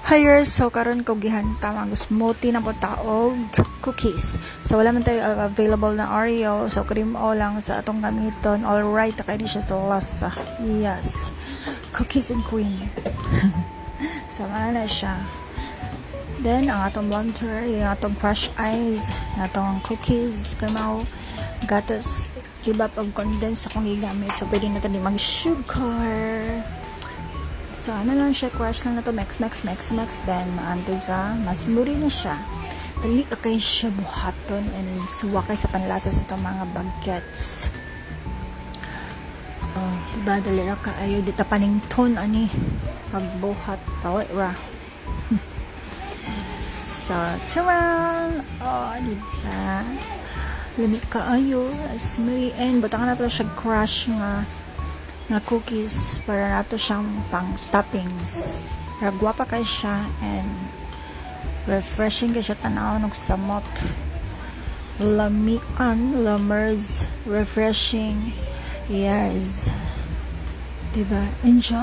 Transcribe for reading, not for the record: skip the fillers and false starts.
Higher, so karon ko gihanta mag smoothie na po taog cookies. So wala man tayo available na Oreo, so cream o lang sa atong gamiton. All right, kay di siya sa lasa. Yes. Cookies and cream. So na siya. Then ang atong blender, yung atong crush ice, atong cookies, cremaw, gatas, iba pag condense akong gigamit. So pwede na tayo mag-sugar. So, ano lang siya, crush lang na to, mix, then, andun sa, mas muri na siya. Dali na kayo siya buhaton, and suwa kayo sa panlasa sa itong mga bagets. Oh, diba, dali na kayo, dita panington, ani, pagbuhat, tali ra. So, charan! Oh, diba? Lamig kaayo, as muri, and butangan na to siya crush nga cookies para nato siyang pang toppings. Ragwapa kay siya and refreshing kay siya tanaw ng samot. Lamian, lamers, refreshing. Yes. Diba? Enjoy!